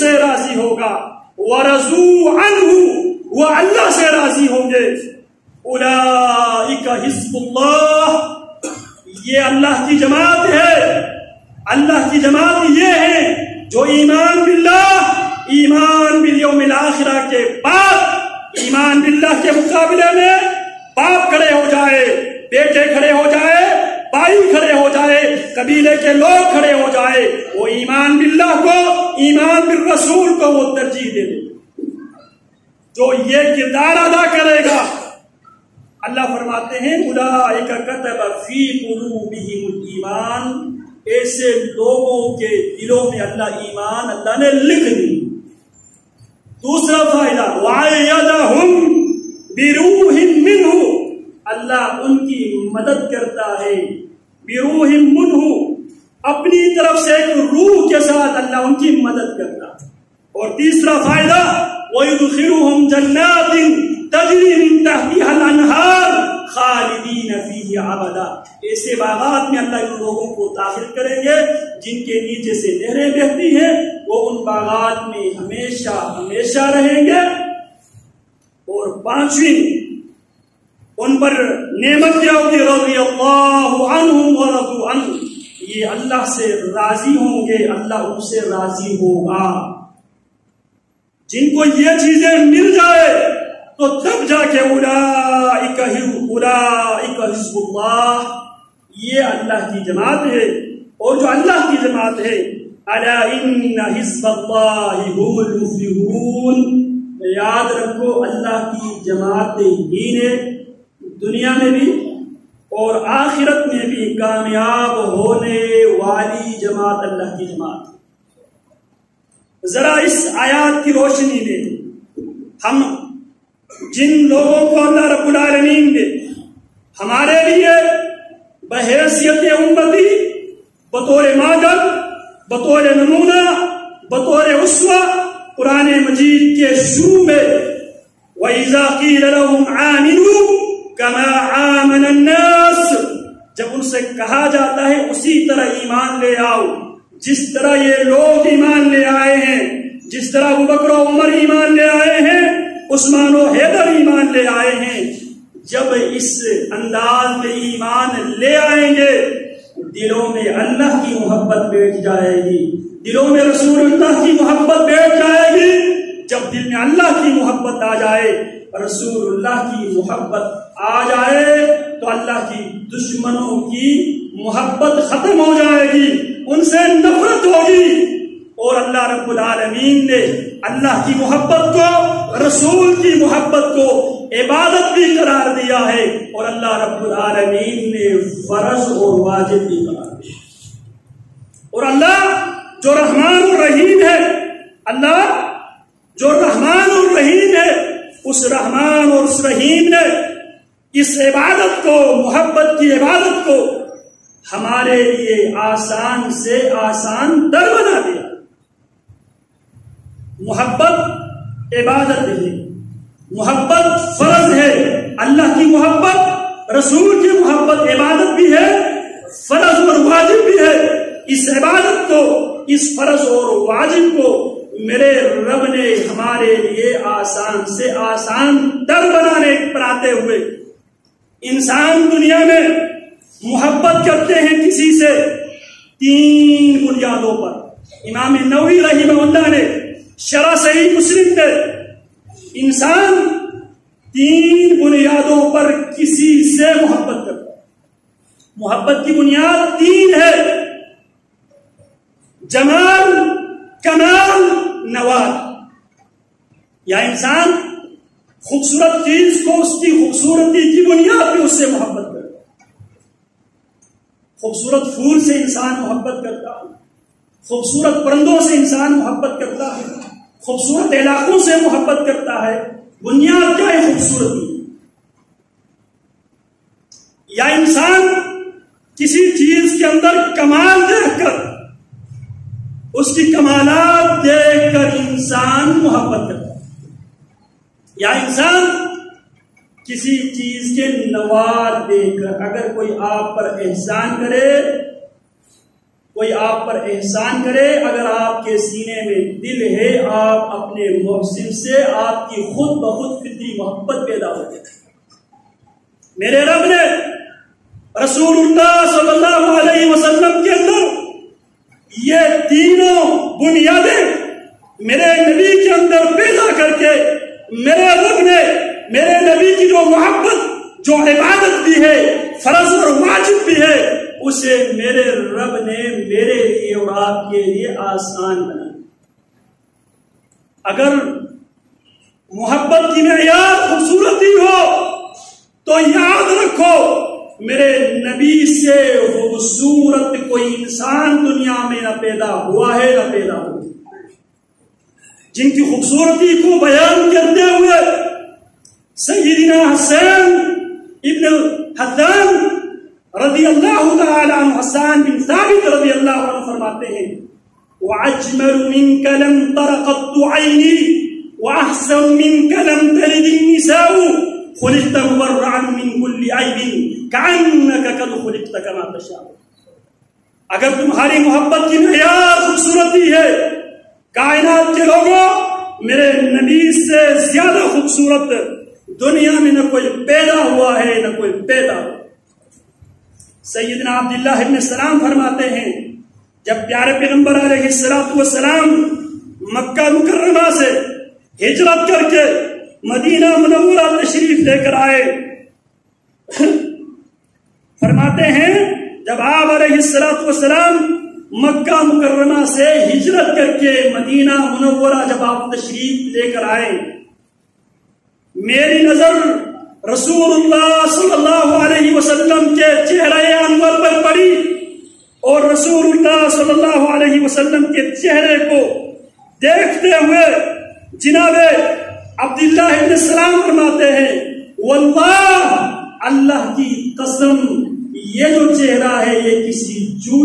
سے راضی ہوگا، وَرَضُوا عَنْهُ، وہ اللہ سے راضی ہوں گے۔ اولئک حزب اللہ، یہ اللہ کی جماعت ہے۔ اللہ کی جماعت یہ ہے جو ایمان باللہ، ایمان بالیوم الآخرہ کے بعد ایمان باللہ کے مقابلے میں باپ کھڑے ہو جائے، بیٹے کھڑے ہو جائے، بھائی کھڑے ہو جائے، قبیلے کے لوگ کھڑے ہو جائے، وہ ایمان باللہ کو، ایمان بالرسول کو وہ ترجیح دے دے۔ جو یہ کردار ادا کرے گا، اللہ فرماتے ہیں اولئک کتب فی قلوبہم الایمان، ایسے لوگوں کے دلوں میں اللہ نے لکھ دی۔ دوسرا فائدہ وَأَيَّدَهُمْ بِرُوحٍ مِّنْهُ، اللہ ان کی مدد کرتا ہے، بِرُوحٍ مِّنْهُ، اپنی طرف سے ایک روح کے ساتھ اللہ ان کی مدد کرتا ہے۔ اور تیسرا فائدہ وَيُدْخِلُهُمْ جَنَّاتٍ تَجْرِي مِن تَحْتِهَا الْأَنْهَارُ خَالِدِينَ فِيهِ أَبَدًا، ایسے باغات میں اللہ ان لوگوں کو داخل کریں گے جن کے نیچے سے نہریں بہتی ہیں، وہ ان باغات میں ہمیشہ ہمیشہ رہیں گے۔ اور پانچویں ان پر نعمت کیا ہوگی، رضی اللہ عنہم ورضوا عنہ، یہ اللہ سے راضی ہوں گے، اللہ ان سے راضی ہوگا۔ جن کو یہ چیزیں مل جائے تو تب جا کے اولئک حزب اللہ، یہ اللہ کی جماعت ہے۔ اور جو اللہ کی جماعت ہے، الا ان حزب اللہ هم المفلحون، یاد رکھو اللہ کی جماعت ہی نے دنیا میں بھی اور آخرت میں بھی کامیاب ہونے والی جماعت اللہ کی جماعت ہے۔ ذرا اس آیات کی روشنی میں ہم جن لوگوں کو اللہ رب العالمین نے ہمارے لیے بحیثیت امتی، بطور مادر، بطور نمونہ، بطور اسوہ، قرآن مجید کے شروع میں وَإِذَا قِيلَ لَهُمْ آمِنُوا كَمَا آمَنَ النَّاسُ، جب ان سے کہا جاتا ہے اسی طرح ایمان لے آؤ جس طرح یہ لوگ ایمان لے آئے ہیں، جس طرح ابوبکر و عمر ایمان لے آئے ہیں، عثمان و حیدر ایمان لے آئے ہیں، جب اس انداز میں ایمان لے آئیں گے دلوں میں اللہ کی محبت بیٹھ جائے گی، دلوں میں رسول اللہ کی محبت بیٹھ جائے گی۔ جب دل میں اللہ کی محبت آ جائے، رسول اللہ کی محبت آ جائے تو اللہ کی دشمنوں کی محبت ختم ہو جائے گی، ان سے نفرت ہوگی۔ اور اللہ رب العالمین نے اللہ کی محبت کو، رسول کی محبت کو عبادت بھی قرار دیا ہے، اور اللہ رب العالمین نے فرض اور واجب بھی قرار دیا۔ اور اللہ جو رحمان اور رحیم ہے، اللہ جو رحمان اور رحیم ہے، اس رحمان اور اس رحیم نے اس عبادت کو، محبت کی عبادت کو ہمارے لیے آسان سے آسان در بنا دیا۔ محبت عبادت ہے، محبت فرض ہے، اللہ کی محبت، رسول کی محبت عبادت بھی ہے، فرض اور واجب بھی ہے۔ اس عبادت کو، اس فرض اور واجب کو میرے رب نے ہمارے لیے آسان سے آسان در بناتے ہوئے، انسان دنیا میں محبت کرتے ہیں کسی سے 3 بنیادوں پر۔ امام نووی رحمہ اللہ نے شرح صحیح مسلم میں انسان 3 بنیادوں پر کسی سے محبت کرتا ہے۔ محبت کی بنیاد 3 ہے: جمال، کمال، نوال۔ یا انسان خوبصورت چیز کو اس کی خوبصورتی کی بنیاد پہ اس سے محبت کرتا ہے۔ خوبصورت پھول سے انسان محبت کرتا ہے، خوبصورت پرندوں سے انسان محبت کرتا ہے، خوبصورت علاقوں سے محبت کرتا ہے۔ بنیاد کیا ہے؟ خوبصورتی۔ یا انسان کسی چیز کے اندر کمال دیکھ کر، اس کی کمالات دیکھ کر انسان محبت کرتا ہے۔ یا انسان کسی چیز کے نوار دیکھ کر، اگر کوئی آپ پر احسان کرے، کوئی آپ پر احسان کرے، اگر آپ کے سینے میں دل ہے، آپ اپنے محسن سے آپ کی خود بخود فطری محبت پیدا ہو جائے۔ میرے رب نے رسول اللہ صلی اللہ علیہ وسلم کے اندر یہ تینوں بنیادیں میرے نبی کے اندر پیدا کر کے، میرے رب نے میرے نبی کی جو محبت، جو عبادت بھی ہے، فرض اور واجب بھی ہے، اسے میرے رب نے میرے لیے اور آپ کے لیے آسان بنا۔ اگر محبت کی معیار خوبصورتی ہو تو یاد رکھو میرے نبی سے خوبصورت کوئی انسان دنیا میں نہ پیدا ہوا ہے نہ پیدا ہوا۔ جن کی خوبصورتی کو بیان کرتے ہوئے سیدنا حسین ابن الحسن رضی اللہ تعالی عنہ، حسان بن ثابت رضی اللہ عنہ فرماتے ہیں وَأَجْمَلُ مِنْكَ لَمْ تَرَ قَطُّ عَيْنِي وَأَحْسَنُ مِنْكَ لَمْ تَلِدِ النِّسَاءُ خُلِقْتَ مُبَرَّعًا مِنْ كُلِّ عَيْبٍ كَأَنَّكَ قَدْ خُلِقْتَ كَمَا تَشَاءُ۔ اگر تمہاری محبت کی معیار خوبصورتی ہے، کائنات کے لوگوں میرے نبی سے زیادہ خوبصورت دنیا میں نہ کوئی پیدا ہوا ہے نہ کوئی پیدا ہوا۔ سیدنا عبداللہ ابن سلام فرماتے ہیں جب پیارے پیغمبر علیہ السلام مکہ مکرمہ سے ہجرت کر کے مدینہ منورہ تشریف لے کر آئے، فرماتے ہیں جب آپ علیہ السلام مکہ مکرمہ سے ہجرت کر کے مدینہ منورہ جب آپ تشریف لے کر آئے، میری نظر رسول اللہ صلی اللہ علیہ وسلم کے چہرہ انور پر پڑی، اور رسول اللہ صلی اللہ علیہ وسلم کے چہرے کو دیکھتے ہوئے جناب عبداللہ ابن سلام فرماتے ہیں واللہ، اللہ کی قسم، یہ جو چہرہ ہے یہ کسی جھوٹ